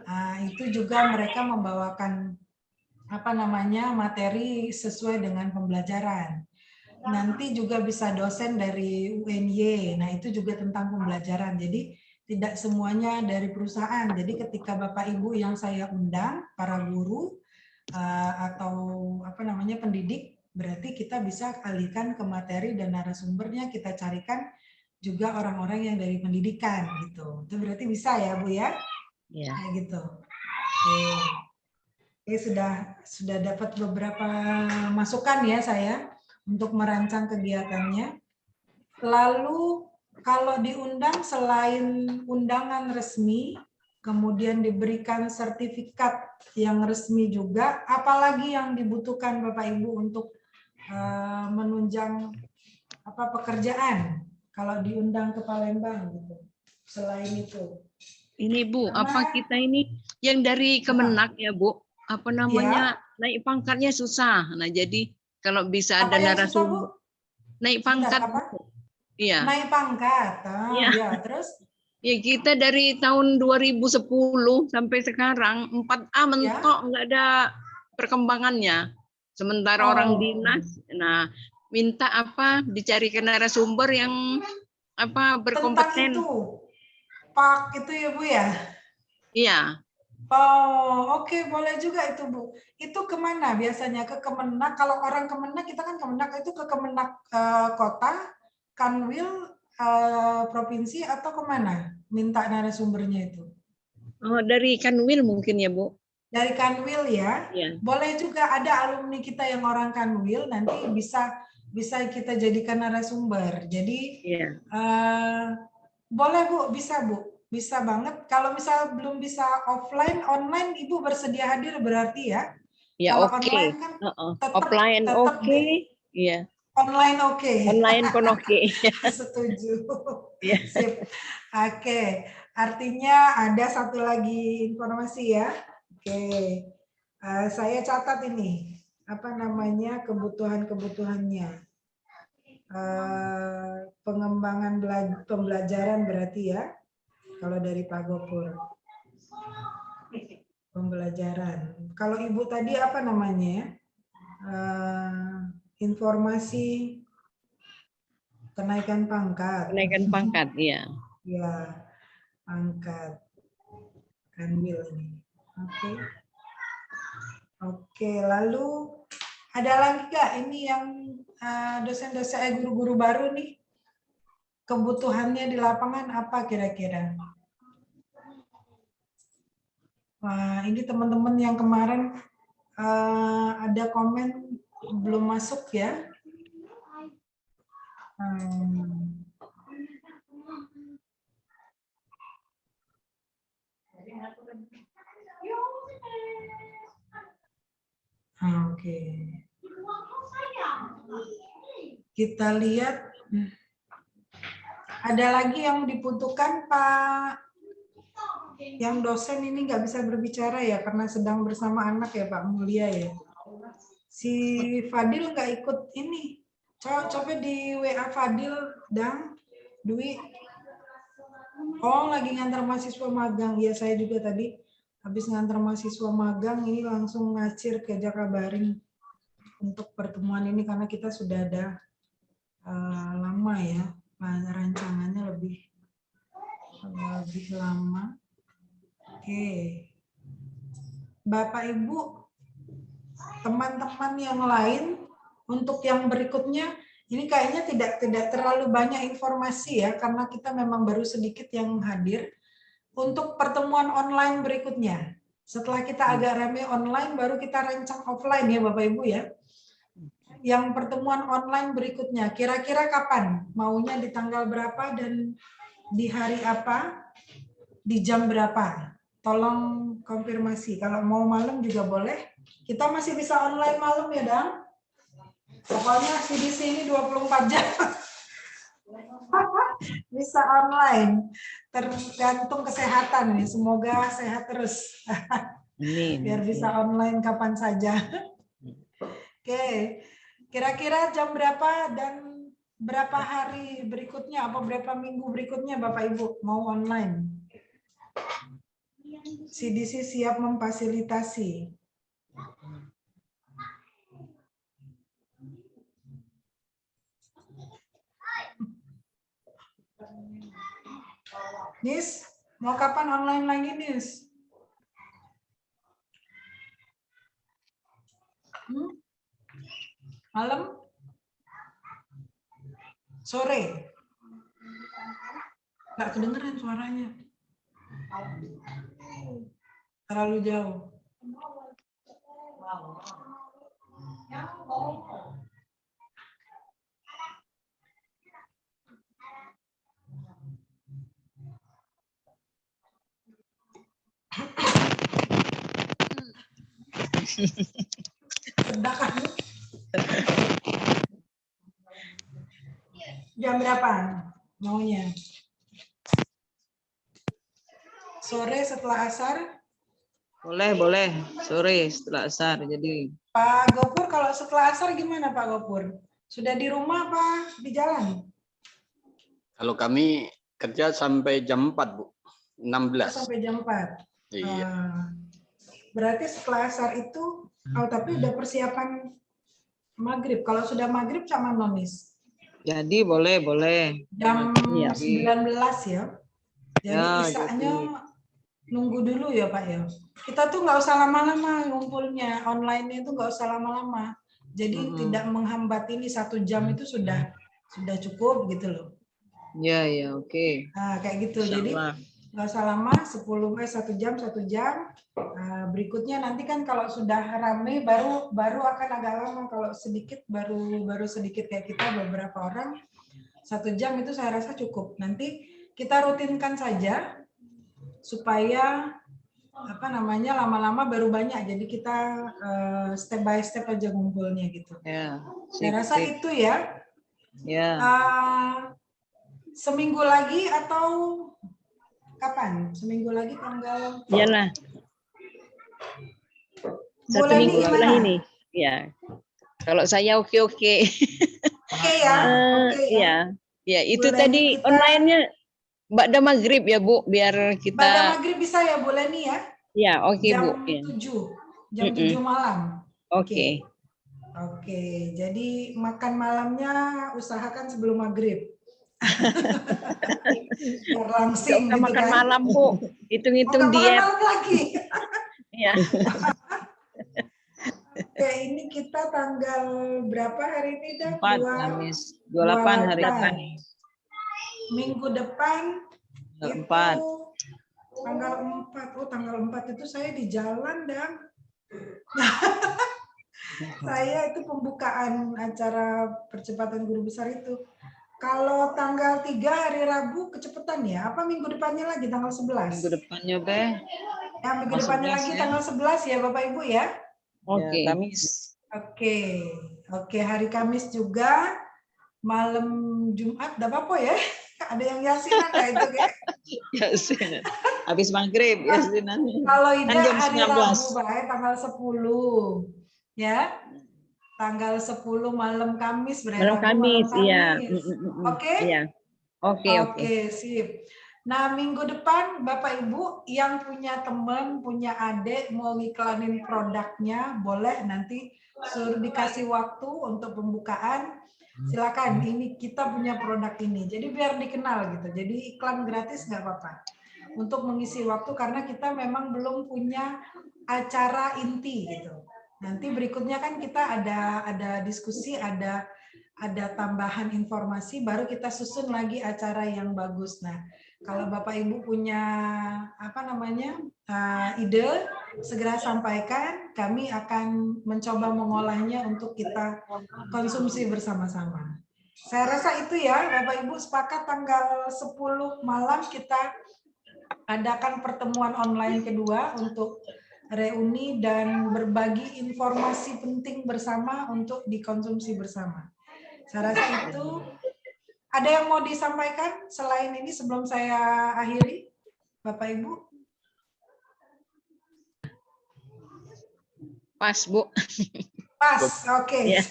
Speaker 1: Nah, itu juga mereka membawakan materi sesuai dengan pembelajaran. Nanti juga bisa dosen dari UNY. Nah, itu juga tentang pembelajaran. Jadi tidak semuanya dari perusahaan. Jadi ketika Bapak Ibu yang saya undang, para guru, atau apa namanya pendidik, berarti kita bisa alihkan ke materi dan narasumbernya kita carikan juga orang-orang yang dari pendidikan gitu. Itu berarti bisa ya Bu ya?
Speaker 2: Ya.
Speaker 1: Kayak gitu. Oke, sudah dapat beberapa masukan ya saya untuk merancang kegiatannya. Lalu kalau diundang selain undangan resmi, kemudian diberikan sertifikat yang resmi juga, apalagi yang dibutuhkan Bapak Ibu untuk menunjang pekerjaan kalau diundang ke Palembang gitu. Selain itu.
Speaker 2: Ini Bu,
Speaker 1: Karena,
Speaker 2: apa kita ini yang dari Kemenak ya Bu? Apa namanya?
Speaker 1: Ya.
Speaker 2: Naik pangkatnya susah. Nah, jadi kalau bisa ada narasumber naik pangkat. Iya.
Speaker 1: Naik pangkat.
Speaker 2: Iya.
Speaker 1: Ya, terus
Speaker 2: ya kita dari tahun 2010 sampai sekarang 4A mentok nggak ada perkembangannya. Sementara orang dinas, nah minta apa dicarikan narasumber yang apa berkompeten.
Speaker 1: Tentang itu, Pak itu ya Bu ya?
Speaker 2: Iya.
Speaker 1: Oh, oke, boleh juga itu Bu. Itu kemana biasanya? Ke Kemenak. Kalau orang Kemenak, kita kan Kemenak itu ke Kemenak kota, Kanwil, provinsi atau kemana? Minta narasumbernya itu.
Speaker 2: Oh, dari Kanwil mungkin ya Bu?
Speaker 1: Dari Kanwil ya.
Speaker 2: Iya.
Speaker 1: Boleh juga ada alumni kita yang orang Kanwil, nanti bisa kita jadikan narasumber. Jadi
Speaker 2: iya.
Speaker 1: Boleh Bu, bisa Bu. Bisa banget. Kalau misal belum bisa offline, online Ibu bersedia hadir berarti ya?
Speaker 2: Ya
Speaker 1: Kalau
Speaker 2: oke.
Speaker 1: online kan
Speaker 2: Offline oke. Iya.
Speaker 1: Online oke.
Speaker 2: Online pun oke.
Speaker 1: Setuju.
Speaker 2: Ya.
Speaker 1: Sip. Oke. Artinya ada satu lagi informasi ya. Oke. Saya catat ini. Apa namanya kebutuhan-kebutuhannya. Pengembangan pembelajaran berarti ya. Kalau dari Pak Gopur. Pembelajaran. Kalau Ibu tadi apa namanya? Informasi kenaikan pangkat.
Speaker 2: Kenaikan pangkat, iya.
Speaker 1: Ya, pangkat. Kanwil ini. Oke. Oke, lalu ada lagi nggak ini yang dosen-dosen guru-guru baru nih? Kebutuhannya di lapangan apa kira-kira? Wah, ini teman-teman yang kemarin ada komen belum masuk ya. Oke. Kita lihat. Ada lagi yang dibutuhkan Pak? Yang dosen ini nggak bisa berbicara ya karena sedang bersama anak ya Pak Mulia ya. Si Fadil nggak ikut ini. Coba di WA Fadil dan Dwi. Oh lagi ngantar mahasiswa magang. Ya saya juga tadi habis ngantar mahasiswa magang ini langsung ngacir ke Jakabaring untuk pertemuan ini karena kita sudah ada lama ya. Rancangannya lebih lama. Oke. Bapak Ibu, teman-teman yang lain untuk yang berikutnya ini kayaknya tidak terlalu banyak informasi ya karena kita memang baru sedikit yang hadir. Untuk pertemuan online berikutnya. Setelah kita agak ramai online baru kita rancang offline ya Bapak Ibu ya. Yang pertemuan online berikutnya kira-kira kapan? Maunya di tanggal berapa dan di hari apa? Di jam berapa? Tolong konfirmasi. Kalau mau malam juga boleh. Kita masih bisa online malam ya, Dang? Pokoknya CDC ini 24 jam. Bisa online. Tergantung kesehatan nih. Semoga sehat terus. Biar bisa online kapan saja. Oke. Kira-kira jam berapa dan berapa hari berikutnya, apa berapa minggu berikutnya Bapak Ibu mau online? CDC siap memfasilitasi. Nis, mau kapan online lagi Nis? Malam? Sore? Nggak kedengeran suaranya. Terlalu jauh. Sedang. Jam berapa maunya? Sore setelah asar?
Speaker 5: Boleh. Sore setelah asar. Jadi
Speaker 1: Pak Gopur kalau setelah asar gimana Pak Gopur? Sudah di rumah apa di jalan?
Speaker 3: Kalau kami kerja sampai jam 4, Bu. 16.
Speaker 1: Sampai jam 4.
Speaker 3: Iya.
Speaker 1: Berarti setelah asar itu, tapi udah persiapan maghrib. Kalau sudah maghrib sama nonis.
Speaker 5: jadi boleh.
Speaker 1: Jam
Speaker 5: Iya.
Speaker 1: 19 ya. Jadi
Speaker 5: Ya,
Speaker 1: isaknya nunggu dulu ya Pak ya. Kita tuh nggak usah lama-lama ngumpulnya. Online itu nggak usah lama-lama. Jadi tidak menghambat ini 1 jam itu sudah cukup gitu loh.
Speaker 5: Ya, oke.
Speaker 1: Nah, kayak gitu. Jadi nggak usah lama, 1 jam. Berikutnya nanti kan kalau sudah rame baru akan agak lama. Kalau sedikit baru sedikit kayak kita beberapa orang 1 jam itu saya rasa cukup. Nanti kita rutinkan saja supaya lama-lama baru banyak. Jadi kita step by step aja ngumpulnya gitu.
Speaker 5: Ya.
Speaker 1: Saya rasa itu ya.
Speaker 5: Ya.
Speaker 1: Seminggu lagi atau kapan? Seminggu lagi tanggal?
Speaker 2: Iyalah. Satu
Speaker 1: Bulan
Speaker 2: minggu
Speaker 1: ini
Speaker 2: setelah
Speaker 1: gimana?
Speaker 2: ini. Ya. Kalau saya oke.
Speaker 1: Oke ya. Oke ya.
Speaker 2: Iya. Ya, itu
Speaker 1: Bulan
Speaker 2: tadi
Speaker 1: ini kita-
Speaker 2: online-nya Ba'da maghrib ya, Bu, biar
Speaker 1: Pada
Speaker 2: kita.
Speaker 1: maghrib bisa ya Bu Leni ya?
Speaker 2: Ya, oke, Bu.
Speaker 1: Jam
Speaker 2: Ya.
Speaker 1: 7. Jam 7 malam.
Speaker 2: Oke.
Speaker 1: Oke, jadi makan malamnya usahakan sebelum maghrib. Biar langsing
Speaker 2: Kita
Speaker 1: gitu
Speaker 2: makan
Speaker 1: kan.
Speaker 2: malam, Bu. Hitung-hitung
Speaker 1: Makan
Speaker 2: diet.
Speaker 1: malam lagi.
Speaker 2: Ya.
Speaker 1: Oke, ini kita tanggal berapa hari ini dah?
Speaker 5: 4 Kamis. 28 hari
Speaker 1: 28.
Speaker 5: Kamis.
Speaker 1: Minggu depan
Speaker 5: Tanggal
Speaker 1: itu
Speaker 5: 4.
Speaker 1: tanggal 4. Oh, tanggal 4 itu saya di jalan, Dang. Saya itu pembukaan acara percepatan guru besar itu. Kalau tanggal 3 hari Rabu kecepatan ya? Apa minggu depannya lagi tanggal 11?
Speaker 5: Minggu depannya, Beh.
Speaker 1: Ya, minggu
Speaker 5: Tanggal
Speaker 1: depannya
Speaker 5: 11
Speaker 1: lagi
Speaker 5: ya.
Speaker 1: tanggal 11 ya Bapak Ibu ya?
Speaker 2: Oke.
Speaker 5: Ya, Kamis.
Speaker 1: Oke, hari Kamis juga, malam Jumat, enggak apa-apa ya? Ada yang yasinan nggak itu kayak?
Speaker 5: Yasinan. Habis maghrib yasinan.
Speaker 1: Kalau tidak
Speaker 5: Kan jam
Speaker 1: hari
Speaker 5: 19.
Speaker 1: Rabu, Pak, tanggal 10. Ya. Tanggal 10 malam Kamis berarti.
Speaker 2: Malam Kamis, iya.
Speaker 1: Oke?
Speaker 2: Iya. Oke.
Speaker 1: Oke, sip. Nah, minggu depan Bapak Ibu yang punya teman, punya adik mau ngiklanin produknya, boleh nanti suruh dikasih waktu untuk pembukaan. Silakan, ini kita punya produk ini. Jadi biar dikenal gitu. Jadi iklan gratis nggak apa-apa. Untuk mengisi waktu karena kita memang belum punya acara inti gitu. Nanti berikutnya kan kita ada diskusi, ada tambahan informasi, baru kita susun lagi acara yang bagus. Nah, kalau Bapak Ibu punya ide, segera sampaikan. Kami akan mencoba mengolahnya untuk kita konsumsi bersama-sama. Saya rasa itu ya, Bapak Ibu sepakat tanggal 10 malam kita adakan pertemuan online kedua untuk reuni dan berbagi informasi penting bersama untuk dikonsumsi bersama. Saya rasa itu. Ada yang mau disampaikan selain ini sebelum saya akhiri, Bapak Ibu?
Speaker 2: Pas, Bu.
Speaker 1: Pas, oke.
Speaker 2: Ya.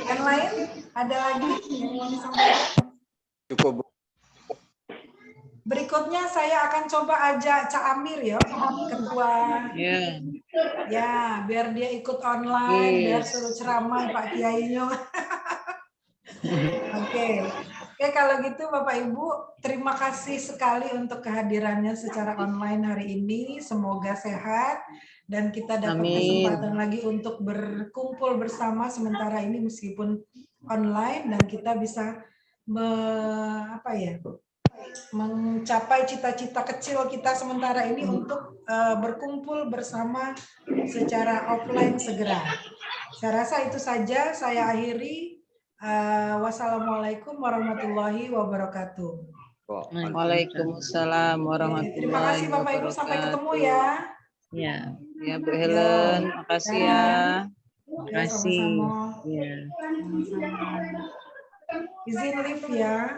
Speaker 1: Yang lain ada lagi yang mau disampaikan?
Speaker 3: Cukup, Bu.
Speaker 1: Berikutnya saya akan coba ajak Cak Amir ya, ketua.
Speaker 5: Ya.
Speaker 1: Ya, biar dia ikut online, biar suruh ceramah Pak Kiainya. Oke, kalau gitu Bapak Ibu, terima kasih sekali untuk kehadirannya secara online hari ini. Semoga sehat dan kita dapat kesempatan lagi untuk berkumpul bersama sementara ini meskipun online, dan kita bisa mencapai cita-cita kecil kita sementara ini untuk berkumpul bersama secara offline segera. Saya rasa itu saja, saya akhiri. Wassalamualaikum warahmatullahi wabarakatuh.
Speaker 5: Waalaikumsalam warahmatullahi wabarakatuh.
Speaker 1: Terima kasih Bapak Ibu, sampai ketemu ya.
Speaker 5: Ya, ya Bu Helen, makasih ya.
Speaker 1: Makasih.
Speaker 5: Ya.
Speaker 1: Izin live ya.